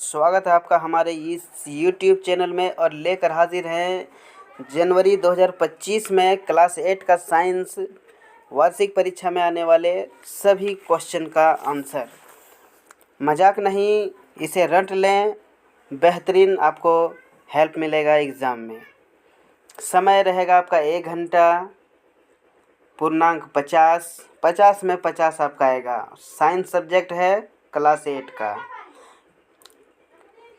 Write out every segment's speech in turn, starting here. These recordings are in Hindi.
स्वागत है आपका हमारे इस YouTube चैनल में और लेकर हाजिर हैं जनवरी 2025 में क्लास 8 का साइंस वार्षिक परीक्षा में आने वाले सभी क्वेश्चन का आंसर। मजाक नहीं, इसे रट लें, बेहतरीन आपको हेल्प मिलेगा एग्ज़ाम में। समय रहेगा आपका 1 घंटा, पूर्णांक 50 में 50 आपका आएगा। साइंस सब्जेक्ट है क्लास 8 का।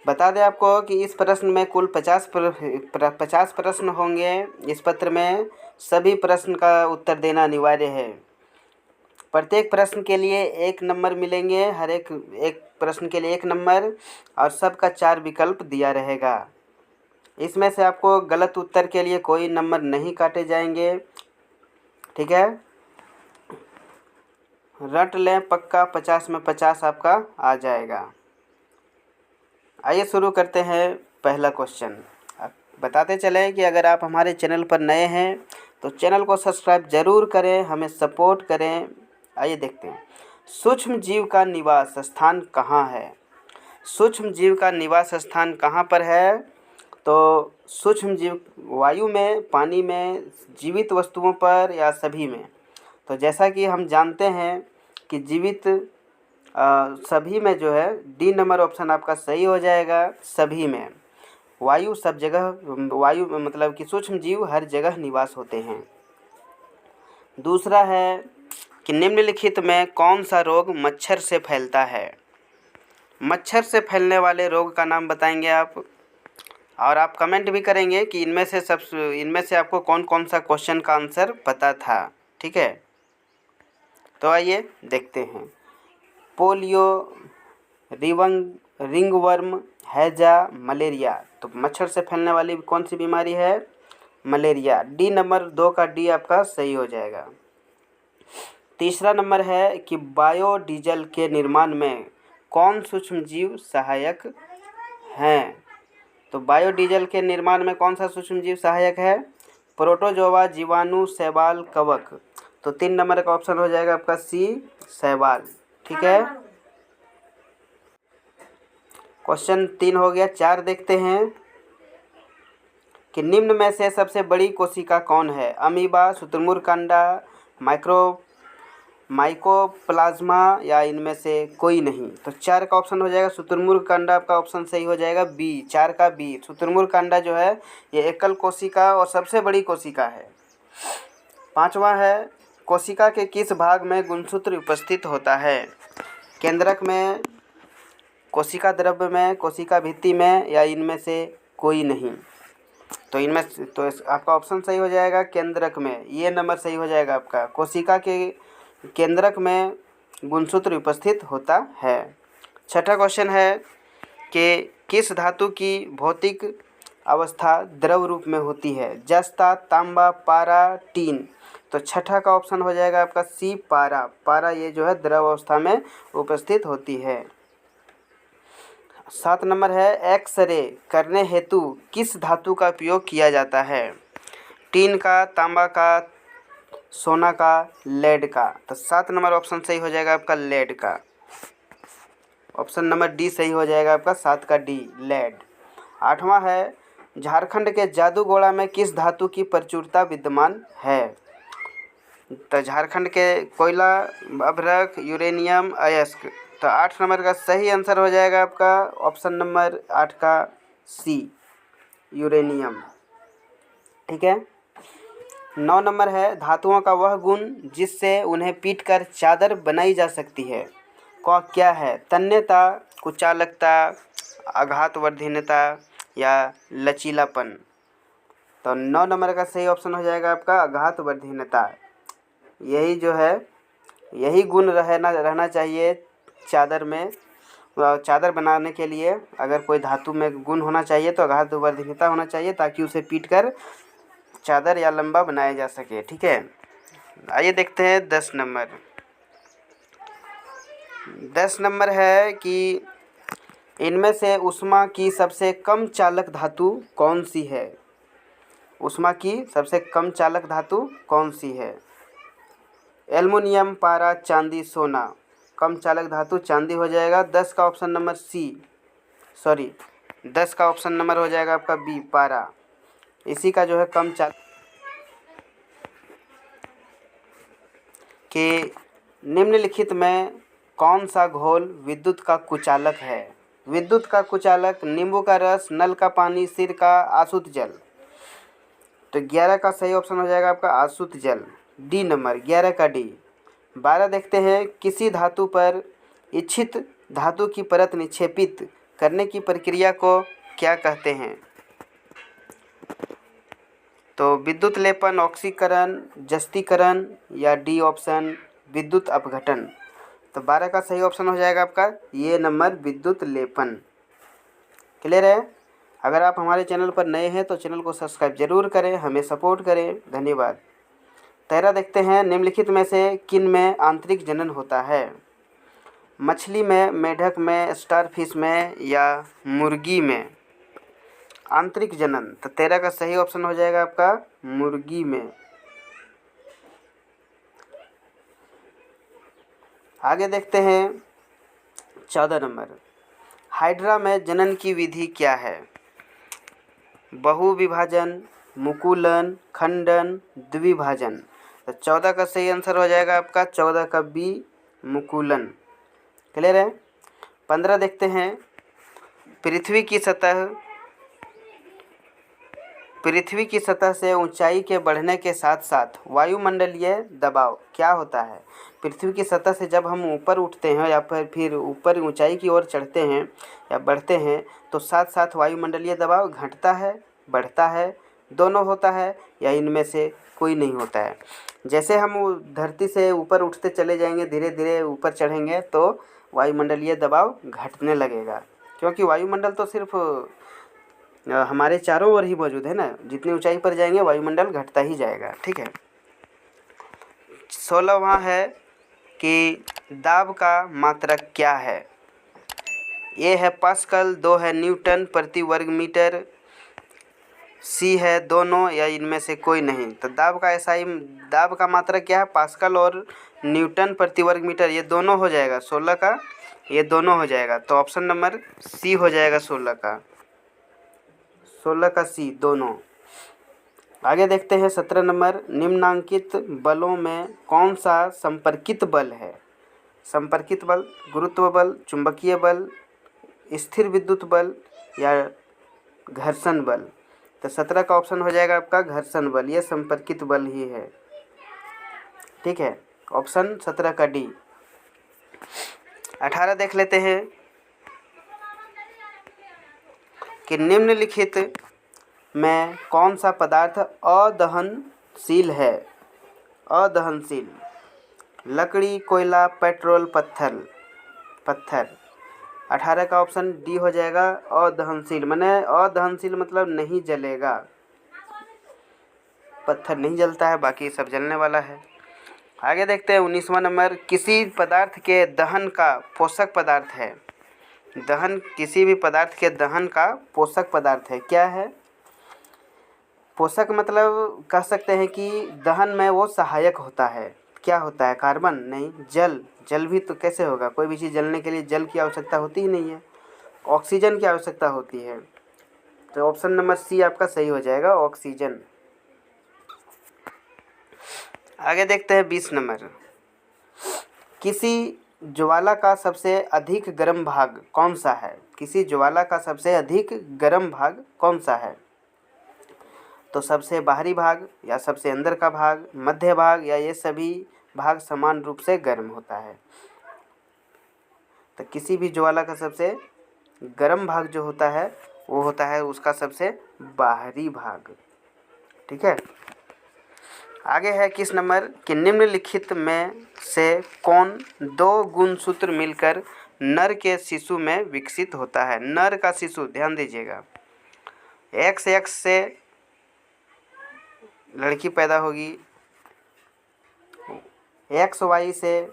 बता दें आपको कि इस प्रश्न में कुल 50 प्रश्न होंगे। इस पत्र में सभी प्रश्न का उत्तर देना अनिवार्य है। प्रत्येक प्रश्न के लिए 1 नंबर मिलेंगे, हर एक प्रश्न के लिए 1 नंबर, और सबका 4 विकल्प दिया रहेगा। इसमें से आपको गलत उत्तर के लिए कोई नंबर नहीं काटे जाएंगे, ठीक है। रट लें पक्का, 50 में 50 आपका आ जाएगा। आइए शुरू करते हैं पहला क्वेश्चन। बताते चलें कि अगर आप हमारे चैनल पर नए हैं तो चैनल को सब्सक्राइब ज़रूर करें, हमें सपोर्ट करें। आइए देखते हैं, सूक्ष्म जीव का निवास स्थान कहाँ है? सूक्ष्म जीव का निवास स्थान कहाँ पर है? तो सूक्ष्म जीव वायु में, पानी में, जीवित वस्तुओं पर या सभी में? तो जैसा कि हम जानते हैं कि जीवित सभी में जो है डी नंबर ऑप्शन आपका सही हो जाएगा। सभी में वायु सब जगह, वायु मतलब कि सूक्ष्म जीव हर जगह निवास होते हैं। दूसरा है कि निम्नलिखित में कौन सा रोग मच्छर से फैलता है? मच्छर से फैलने वाले रोग का नाम बताएंगे आप, और आप कमेंट भी करेंगे कि इनमें से आपको कौन कौन सा क्वेश्चन का आंसर पता था, ठीक है। तो आइए देखते हैं। पोलियो, रिंगवर्म, हैजा, मलेरिया। तो मच्छर से फैलने वाली कौन सी बीमारी है? मलेरिया। डी नंबर 2 का डी आपका सही हो जाएगा। तीसरा नंबर है कि बायोडीजल के निर्माण में कौन सूक्ष्म जीव सहायक हैं? तो बायोडीजल के निर्माण में कौन सा सूक्ष्म जीव सहायक है? प्रोटोजोआ, जीवाणु, शैवाल, कवक। तो 3 नंबर का ऑप्शन हो जाएगा आपका सी, शैवाल, ठीक है। क्वेश्चन 3 हो गया। 4 देखते हैं कि निम्न में से सबसे बड़ी कोशिका कौन है? अमीबा, शुतुरमुर्ग कांडा, माइकोप्लाज्मा या इनमें से कोई नहीं? तो 4 का ऑप्शन हो जाएगा शुतुरमुर्ग कांडा, आपका ऑप्शन सही हो जाएगा बी, 4 का बी। शुतुरमुर्ग कांडा जो है ये एकल कोशिका और सबसे बड़ी कोशिका है। 5वां है, कोशिका के किस भाग में गुणसूत्र उपस्थित होता है? केंद्रक में, कोशिका द्रव्य में, कोशिका भित्ति में या इनमें से कोई नहीं? तो आपका ऑप्शन सही हो जाएगा केंद्रक में, ये नंबर सही हो जाएगा आपका। कोशिका के केंद्रक में गुणसूत्र उपस्थित होता है। 6ठा क्वेश्चन है कि किस धातु की भौतिक अवस्था द्रव रूप में होती है? जस्ता, तांबा, पारा, टीन। तो 6ठा का ऑप्शन हो जाएगा आपका सी, पारा। पारा ये जो है द्रव अवस्था में उपस्थित होती है। 7 नंबर है, एक्सरे करने हेतु किस धातु का उपयोग किया जाता है? टीन का, तांबा का, सोना का, लेड का। तो 7 नंबर ऑप्शन सही हो जाएगा आपका लेड का। ऑप्शन नंबर डी सही हो जाएगा आपका, 7 का डी, लेड। 8वां है, झारखंड के जादूगोड़ा में किस धातु की प्रचुरता विद्यमान है? तो झारखंड के कोयला, अभ्रक, यूरेनियम, अयस्क। तो 8 नंबर का सही आंसर हो जाएगा आपका ऑप्शन नंबर 8 का सी, यूरेनियम, ठीक है। 9 नंबर है, धातुओं का वह गुण जिससे उन्हें पीटकर चादर बनाई जा सकती है, क्या है? तन्यता, कुचालकता, आघातवर्धीनता या लचीलापन। तो 9 नंबर का सही ऑप्शन हो जाएगा आपका आघातवर्धीनता। यही जो है, यही गुण रहना चाहिए चादर में। चादर बनाने के लिए अगर कोई धातु में गुण होना चाहिए तो आघातवर्धीनता होना चाहिए, ताकि उसे पीटकर चादर या लंबा बनाया जा सके, ठीक है। आइए देखते हैं 10 नंबर। 10 नंबर है कि इनमें से ऊष्मा की सबसे कम चालक धातु कौन सी है? ऊष्मा की सबसे कम चालक धातु कौन सी है? एल्युमिनियम, पारा, चांदी, सोना। कम चालक धातु चांदी हो जाएगा। 10 का ऑप्शन नंबर सी, सॉरी 10 का ऑप्शन नंबर हो जाएगा आपका बी, पारा। इसी का जो है कम चालक कि निम्नलिखित में कौन सा घोल विद्युत का कुचालक है? विद्युत का कुचालक नींबू का रस, नल का पानी, सिर का आसुत जल। तो 11 का सही ऑप्शन हो जाएगा आपका आसुत जल, डी नंबर, 11 का डी। 12 देखते हैं, किसी धातु पर इच्छित धातु की परत निक्षेपित करने की प्रक्रिया को क्या कहते हैं? तो विद्युत लेपन, ऑक्सीकरण, जस्तीकरण या डी ऑप्शन विद्युत अपघटन। तो 12 का सही ऑप्शन हो जाएगा आपका ये नंबर, विद्युत लेपन। क्लियर है? अगर आप हमारे चैनल पर नए हैं तो चैनल को सब्सक्राइब जरूर करें, हमें सपोर्ट करें। धन्यवाद। 13 देखते हैं, निम्नलिखित में से किन में आंतरिक जनन होता है? मछली में, मेढक में, स्टारफिश में या मुर्गी में? आंतरिक जनन। तो 13 का सही ऑप्शन हो जाएगा आपका मुर्गी में। आगे देखते हैं 14 नंबर, हाइड्रा में जनन की विधि क्या है? बहुविभाजन, मुकुलन, खंडन, द्विभाजन। तो 14 का सही आंसर हो जाएगा आपका 14 का बी, मुकुलन। क्लियर है? 15 देखते हैं, पृथ्वी की सतह से ऊंचाई के बढ़ने के साथ साथ वायुमंडलीय दबाव क्या होता है? पृथ्वी की सतह से जब हम ऊपर उठते हैं या फिर ऊपर ऊंचाई की ओर चढ़ते हैं या बढ़ते हैं तो साथ साथ वायुमंडलीय दबाव घटता है, बढ़ता है, दोनों होता है या इनमें से कोई नहीं होता है? जैसे हम धरती से ऊपर उठते चले जाएंगे, धीरे धीरे ऊपर चढ़ेंगे तो वायुमंडलीय दबाव घटने लगेगा, क्योंकि वायुमंडल तो सिर्फ हमारे चारों ओर ही मौजूद है ना। जितनी ऊंचाई पर जाएंगे वायुमंडल घटता ही जाएगा। ठीक है। 16वां है कि दाब का मात्रक क्या है? ए है पास्कल, 2 है न्यूटन प्रति वर्ग मीटर, सी है दोनों या इनमें से कोई नहीं। तो दाब का मात्रक क्या है? पास्कल और न्यूटन प्रति वर्ग मीटर, ये दोनों हो जाएगा 16 का, ये दोनों हो जाएगा। तो ऑप्शन नंबर सी हो जाएगा 16 का सी, दोनों। आगे देखते हैं 17 नंबर, निम्नांकित बलों में कौन सा संपर्कित बल है? संपर्कित बल, गुरुत्व बल, चुंबकीय बल, स्थिर विद्युत बल या घर्षण बल। तो 17 का ऑप्शन हो जाएगा आपका घर्षण बल, ये संपर्कित बल ही है। ठीक है, ऑप्शन 17 का डी। 18 देख लेते हैं कि निम्नलिखित में कौन सा पदार्थ अदहनशील है? अदहनशील, लकड़ी, कोयला, पेट्रोल, पत्थर। 18 का ऑप्शन डी हो जाएगा अदहनशील। माने अदहनशील मतलब नहीं जलेगा, पत्थर नहीं जलता है, बाकी सब जलने वाला है। आगे देखते हैं 19वां नंबर, किसी पदार्थ के दहन का पोषक पदार्थ है? दहन, किसी भी पदार्थ के दहन का पोषक पदार्थ है, क्या है? पोषक मतलब कह सकते हैं कि दहन में वो सहायक होता है। क्या होता है? कार्बन? नहीं, जल। जल भी तो कैसे होगा? कोई भी चीज़ जलने के लिए जल की आवश्यकता होती ही नहीं है, ऑक्सीजन की आवश्यकता होती है। तो ऑप्शन नंबर सी आपका सही हो जाएगा, ऑक्सीजन। आगे देखते हैं 20 नंबर, किसी ज्वाला का सबसे अधिक गर्म भाग कौन सा है? किसी ज्वाला का सबसे अधिक गर्म भाग कौन सा है? तो सबसे बाहरी भाग या सबसे अंदर का भाग, मध्य भाग या ये सभी भाग समान रूप से गर्म होता है? तो किसी भी ज्वाला का सबसे गर्म भाग जो होता है वो होता है उसका सबसे बाहरी भाग। ठीक है। आगे है किस नंबर कि निम्नलिखित में से कौन दो गुणसूत्र मिलकर नर के शिशु में विकसित होता है? नर का शिशु, ध्यान दीजिएगा, XX से लड़की पैदा होगी, XY से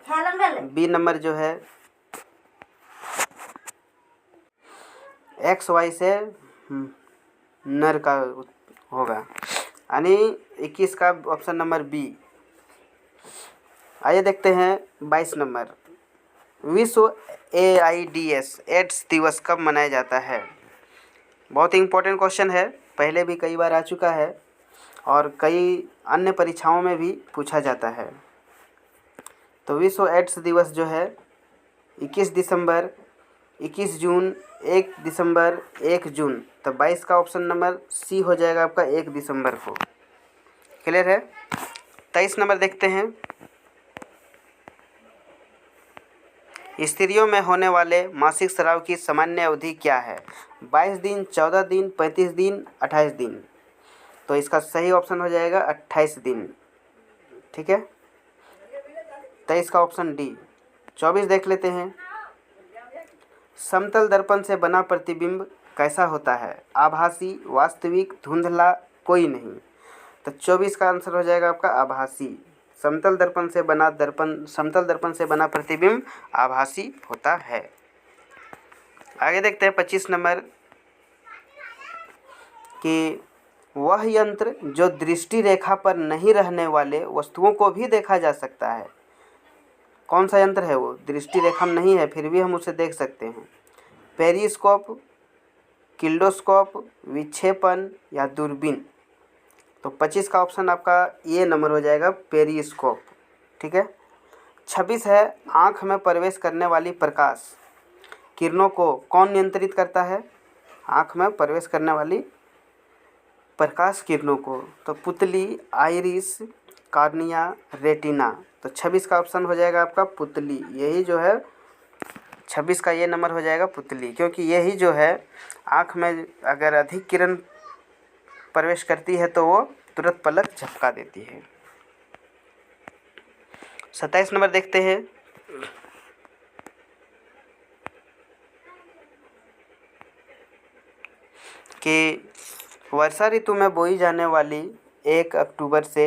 बी नंबर जो है XY से नर का होगा, यानी 21 का ऑप्शन नंबर बी आइए देखते हैं 22 नंबर, विश्व एड्स दिवस कब मनाया जाता है। बहुत ही इम्पोर्टेंट क्वेश्चन है, पहले भी कई बार आ चुका है और कई अन्य परीक्षाओं में भी पूछा जाता है। तो विश्व एड्स दिवस जो है 21 दिसंबर, 21 जून, 1 दिसंबर, 1 जून, तो 22 का ऑप्शन नंबर सी हो जाएगा आपका 1 दिसंबर को। क्लियर है। 23 नंबर देखते हैं, स्त्रियों में होने वाले मासिक स्राव की सामान्य अवधि क्या है। 22 दिन, 14 दिन, 35 दिन, 28 दिन। तो इसका सही ऑप्शन हो जाएगा 28 दिन। ठीक है, 23 का ऑप्शन डी। 24 देख लेते हैं, समतल दर्पण से बना प्रतिबिंब कैसा होता है। आभासी, वास्तविक, धुंधला, कोई नहीं। तो 24 का आंसर हो जाएगा आपका आभासी। समतल दर्पण से बना प्रतिबिंब आभासी होता है। आगे देखते हैं 25 नंबर, कि वह यंत्र जो दृष्टि रेखा पर नहीं रहने वाले वस्तुओं को भी देखा जा सकता है। कौन सा यंत्र है वो, दृष्टि रेखा में नहीं है फिर भी हम उसे देख सकते हैं। पेरिस्कोप, किल्डोस्कोप, विक्षेपण या दूरबीन। तो 25 का ऑप्शन आपका ये नंबर हो जाएगा, पेरिस्कोप। ठीक है। 26 है, आँख में प्रवेश करने वाली प्रकाश किरणों को कौन नियंत्रित करता है। आँख में प्रवेश करने वाली प्रकाश किरणों को, तो पुतली, आइरिस, कार्निया, रेटिना। तो 26 का ऑप्शन हो जाएगा आपका पुतली। यही जो है 26 का ये नंबर हो जाएगा पुतली, क्योंकि यही जो है आँख में अगर अधिक किरण प्रवेश करती है तो वो तुरंत पलक झपका देती है। 27 नंबर देखते हैं, कि वर्षा ऋतु में बोई जाने वाली 1 अक्टूबर से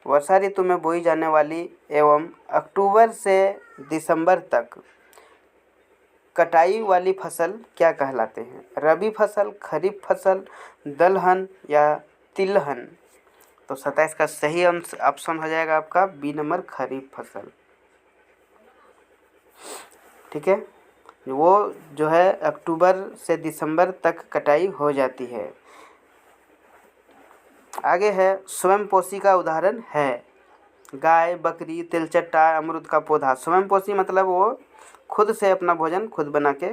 वर्षा ऋतु में बोई जाने वाली एवं अक्टूबर से दिसंबर तक कटाई वाली फसल क्या कहलाते हैं। रबी फसल, खरीफ फसल, दलहन या तिलहन। तो 27 का सही ऑप्शन हो जाएगा आपका बी नंबर, खरीफ फसल। ठीक है, वो जो है अक्टूबर से दिसंबर तक कटाई हो जाती है। आगे है, स्वयंपोषी का उदाहरण है। गाय, बकरी, तिलचट्टा, अमरूद का पौधा। स्वयंपोषी मतलब वो खुद से अपना भोजन खुद बना के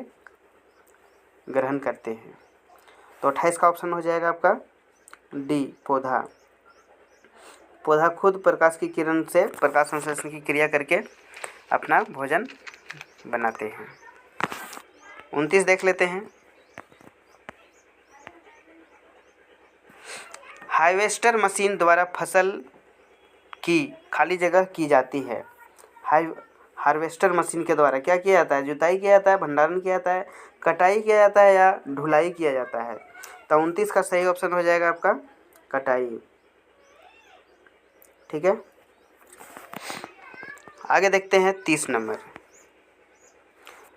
ग्रहण करते हैं। तो 28 का ऑप्शन हो जाएगा आपका डी, पौधा। पौधा खुद प्रकाश की किरण से प्रकाश संश्लेषण की क्रिया करके अपना भोजन बनाते हैं। 29 देख लेते हैं, हार्वेस्टर मशीन द्वारा फसल की खाली जगह की जाती है। हार्वेस्टर मशीन के द्वारा क्या किया जाता है, जुताई किया जाता है, भंडारण किया जाता है, कटाई किया जाता है या ढुलाई किया जाता है। तो 29 का सही ऑप्शन हो जाएगा आपका कटाई। ठीक है, आगे देखते हैं 30 नंबर,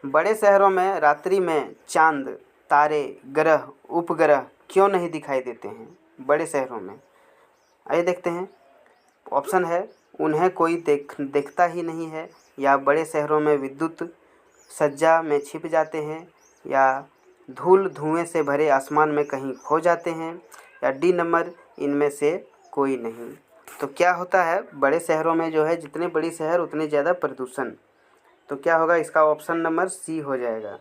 बड़े शहरों में रात्रि में चांद, तारे, ग्रह, उपग्रह क्यों नहीं दिखाई देते हैं बड़े शहरों में। आइए देखते हैं, ऑप्शन है उन्हें कोई देखता ही नहीं है, या बड़े शहरों में विद्युत सज्जा में छिप जाते हैं, या धूल धुएं से भरे आसमान में कहीं खो जाते हैं, या डी नंबर इनमें से कोई नहीं। तो क्या होता है, बड़े शहरों में जो है जितने बड़ी शहर उतने ज़्यादा प्रदूषण। तो क्या होगा, इसका ऑप्शन नंबर सी हो जाएगा।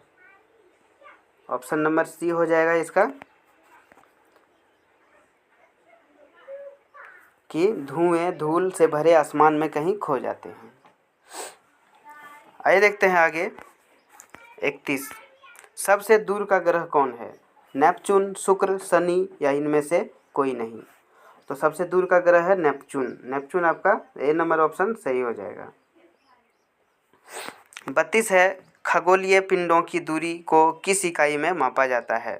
ऑप्शन नंबर सी हो जाएगा इसका, कि धुएं धूल से भरे आसमान में कहीं खो जाते हैं। आइए देखते हैं आगे 31, सबसे दूर का ग्रह कौन है। नेपच्यून, शुक्र, शनि या इनमें से कोई नहीं। तो सबसे दूर का ग्रह है नेपच्यून। नेपच्यून आपका ए नंबर ऑप्शन सही हो जाएगा। 32 है, खगोलीय पिंडों की दूरी को किस इकाई में मापा जाता है।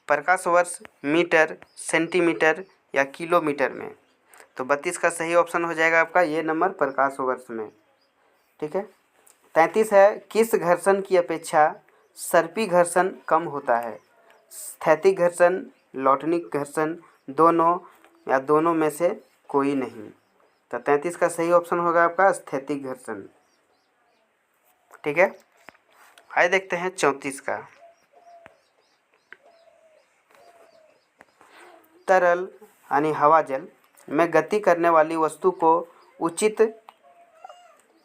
प्रकाश वर्ष, मीटर, सेंटीमीटर या किलोमीटर में। तो 32 का सही ऑप्शन हो जाएगा आपका ये नंबर, प्रकाश वर्ष में। ठीक है। 33 है, किस घर्षण की अपेक्षा सर्पी घर्षण कम होता है। स्थैतिक घर्षण, लौटनिक घर्षण, दोनों या दोनों में से कोई नहीं। तो 33 का सही ऑप्शन होगा आपका स्थैतिक घर्षण। ठीक है, आइए देखते हैं 34 का। तरल यानी हवा जल में गति करने वाली वस्तु को उचित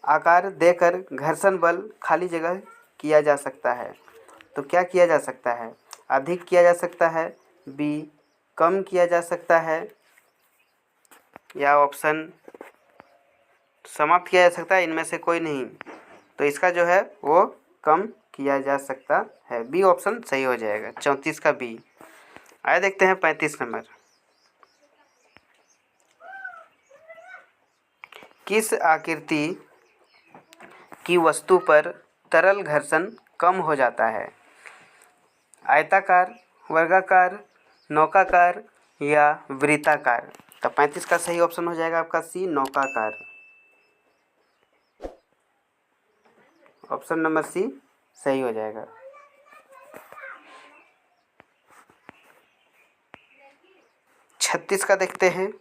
आकार देकर घर्षण बल खाली जगह किया जा सकता है। तो क्या किया जा सकता है? अधिक किया जा सकता है, बी कम किया जा सकता है, या ऑप्शन समाप्त किया जा सकता है, इनमें से कोई नहीं। तो इसका जो है वो कम किया जा सकता है, बी ऑप्शन सही हो जाएगा, 34 का बी। आइए देखते हैं 35 नंबर। किस आकृति की वस्तु पर तरल घर्षण कम हो जाता है? आयताकार, वर्गाकार, नौकाकार या वृत्ताकार? तो 35 का सही ऑप्शन हो जाएगा आपका सी, नौकाकार। ऑप्शन नंबर सी सही हो जाएगा। 36 का देखते हैं।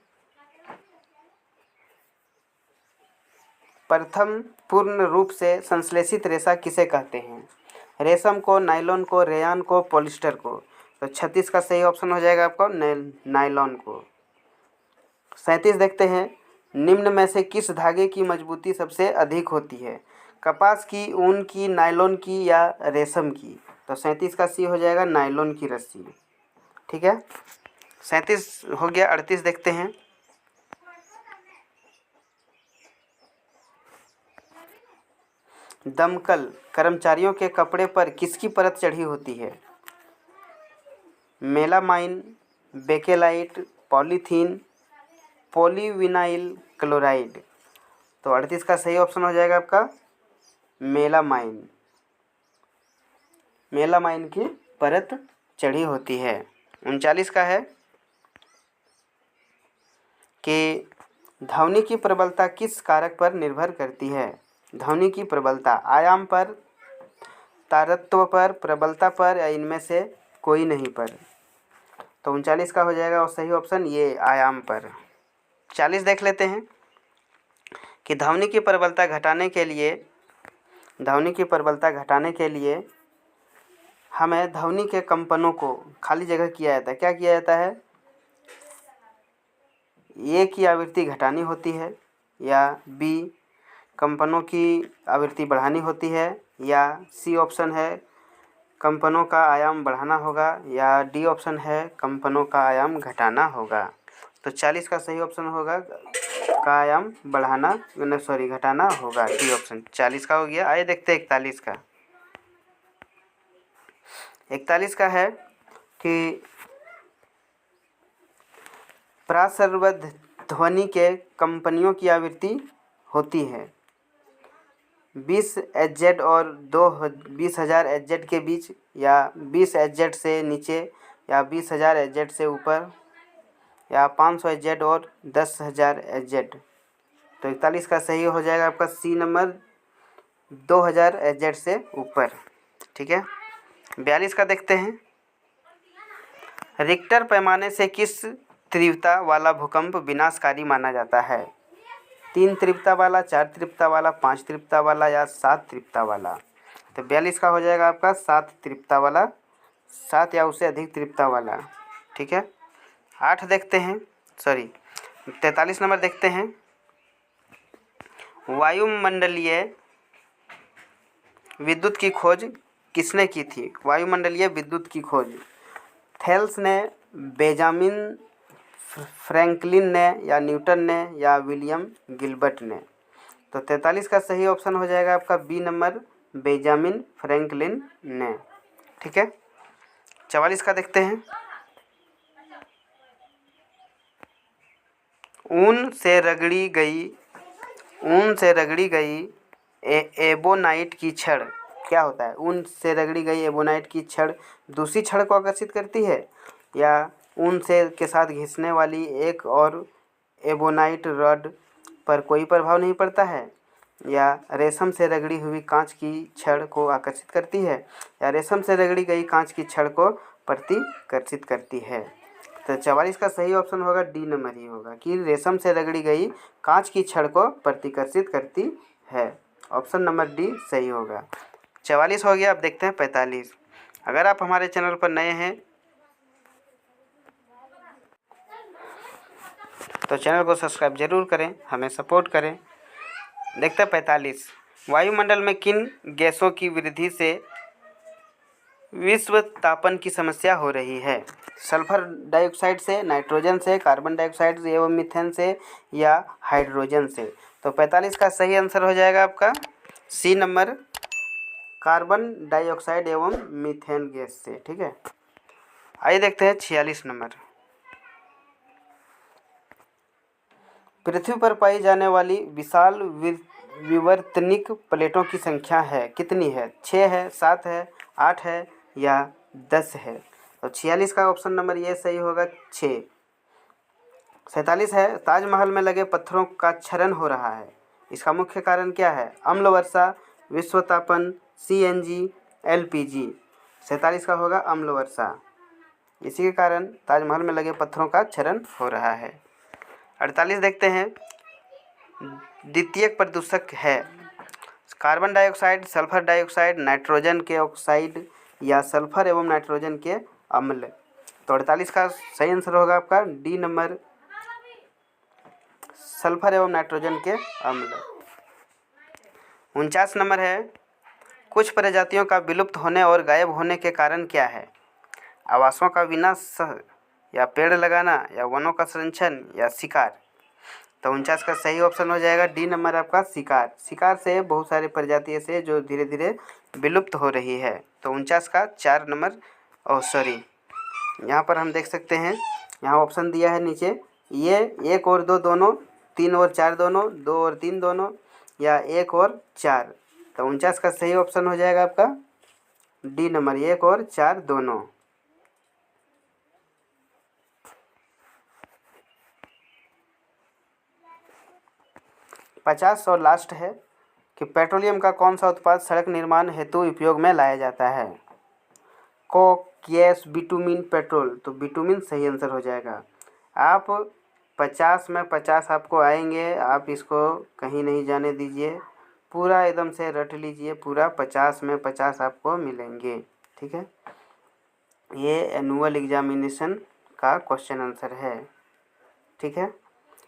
प्रथम पूर्ण रूप से संश्लेषित रेशा किसे कहते हैं? रेशम को, नायलॉन को, रेयान को, पॉलिस्टर को? तो 36 का सही ऑप्शन हो जाएगा आपका नायलॉन को। 37 देखते हैं। निम्न में से किस धागे की मजबूती सबसे अधिक होती है? कपास की, ऊन की, नायलॉन की या रेशम की? तो 37 का सी हो जाएगा, नायलॉन की रस्सी। ठीक है, 37 हो गया। 38 देखते हैं। दमकल कर्मचारियों के कपड़े पर किसकी परत चढ़ी होती है? Melamine, bakelite, polythene, polyvinyl chloride? तो 38 का सही ऑप्शन हो जाएगा आपका मेलामाइन। मेलामाइन की परत चढ़ी होती है। 39 का है कि ध्वनि की प्रबलता किस कारक पर निर्भर करती है? ध्वनि की प्रबलता आयाम पर, तारत्व पर, प्रबलता पर या इनमें से कोई नहीं पर? तो 39 का हो जाएगा और सही ऑप्शन ये आयाम पर। 40 देख लेते हैं कि ध्वनि की प्रबलता घटाने के लिए हमें ध्वनि के कंपनों को खाली जगह किया जाता है। क्या किया जाता है? ए की आवृत्ति घटानी होती है, या बी कंपनों की आवृत्ति बढ़ानी होती है, या सी ऑप्शन है कंपनों का आयाम बढ़ाना होगा, या डी ऑप्शन है कंपनों का आयाम घटाना होगा। तो 40 का सही ऑप्शन होगा का आयाम घटाना होगा, डी ऑप्शन। 40 का हो गया। आइए देखते हैं 41 का। 41 का है कि प्रासर्वध ध्वनि के कंपनियों की आवृत्ति होती है 20 Hz और 20,000 Hz के बीच, या 20 Hz से नीचे, या 20,000 Hz से ऊपर, या 500 Hz और 10,000 Hz। तो 41 का सही हो जाएगा आपका सी नंबर, 2000 Hz से ऊपर। ठीक है, 42 का देखते हैं। रिक्टर पैमाने से किस तीव्रता वाला भूकंप विनाशकारी माना जाता है? 3 तीव्रता वाला, 4 तीव्रता वाला, 5 तीव्रता वाला या 7 तीव्रता वाला? तो 42 का हो जाएगा आपका 7 तीव्रता वाला, 7 या उससे अधिक तीव्रता वाला। ठीक है, 8 देखते हैं, 43 नंबर देखते हैं। वायुमंडलीय विद्युत की खोज किसने की थी? वायुमंडलीय विद्युत की खोज थेल्स ने, बेंजामिन फ्रैंकलिन ने, या न्यूटन ने, या विलियम गिलबर्ट ने? तो 43 का सही ऑप्शन हो जाएगा आपका बी नंबर, बेंजामिन फ्रैंकलिन ने। ठीक है, 44 का देखते हैं। ऊन से रगड़ी गई एबोनाइट की छड़ क्या होता है? ऊन से रगड़ी गई एबोनाइट की छड़ दूसरी छड़ को आकर्षित करती है, या ऊन से के साथ घिसने वाली एक और एबोनाइट रॉड पर कोई प्रभाव नहीं पड़ता है, या रेशम से रगड़ी हुई कांच की छड़ को आकर्षित करती है, या रेशम से रगड़ी गई कांच की छड़ को प्रतिकर्षित करती है? तो 44 का सही ऑप्शन होगा डी नंबर ही होगा कि रेशम से रगड़ी गई कांच की छड़ को प्रतिकर्षित करती है। ऑप्शन नंबर डी सही होगा। 44 हो गया। अब देखते हैं 45। अगर आप हमारे चैनल पर नए हैं तो चैनल को सब्सक्राइब जरूर करें, हमें सपोर्ट करें। देखते हैं 45। वायुमंडल में किन गैसों की वृद्धि से विश्व तापन की समस्या हो रही है? सल्फर डाइऑक्साइड से, नाइट्रोजन से, कार्बन डाइऑक्साइड एवं मीथेन से या हाइड्रोजन से? तो 45 का सही आंसर हो जाएगा आपका सी नंबर, कार्बन डाइऑक्साइड एवं मीथेन गैस से। ठीक है, आइए देखते हैं 46 नंबर। पृथ्वी पर पाई जाने वाली विशाल विवर्तनिक प्लेटों की संख्या है कितनी है? 6 है, 7 है, 8 है या 10 है? तो 46 का ऑप्शन नंबर ये सही होगा 6। 47 है, ताजमहल में लगे पत्थरों का क्षरण हो रहा है, इसका मुख्य कारण क्या है? अम्ल वर्षा, विश्वतापन, CNG, LPG? 47 का होगा अम्ल वर्षा, इसी के कारण ताजमहल में लगे पत्थरों का क्षरण हो रहा है। 48 देखते हैं। द्वितीयक प्रदूषक है carbon dioxide, sulphur dioxide, nitrogen के ऑक्साइड या सल्फर एवं नाइट्रोजन के अम्ल? तो 48 का सही आंसर होगा आपका डी नंबर, सल्फर एवं नाइट्रोजन के अम्ल। 49 नंबर है, कुछ प्रजातियों का विलुप्त होने और गायब होने के कारण क्या है? आवासों का विनाश या पेड़ लगाना या वनों का संरक्षण या शिकार? तो 49 का सही ऑप्शन हो जाएगा डी नंबर आपका शिकार। शिकार से बहुत सारी प्रजातियां से जो धीरे धीरे विलुप्त हो रही है। तो 49 का 4 नंबर, यहाँ पर हम देख सकते हैं, यहाँ ऑप्शन दिया है नीचे, ये 1 और 2 दोनों, 3 और 4 दोनों, 2 और 3 दोनों या 1 और 4? तो 49 का सही ऑप्शन हो जाएगा आपका डी नंबर, 1 और 4 दोनों। 50 और लास्ट है कि पेट्रोलियम का कौन सा उत्पाद सड़क निर्माण हेतु उपयोग में लाया जाता है? Coke, gas, bitumen, petrol? तो बिटुमिन सही आंसर हो जाएगा। आप 50 में 50 आपको आएंगे, आप इसको कहीं नहीं जाने दीजिए, पूरा एकदम से रट लीजिए, पूरा 50 में 50 आपको मिलेंगे। ठीक है, ये एनुअल एग्जामिनेशन का क्वेश्चन आंसर है। ठीक है,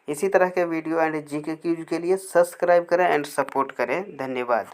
इसी तरह के वीडियो एंड जीके क्यूज के लिए सब्सक्राइब करें एंड सपोर्ट करें। धन्यवाद।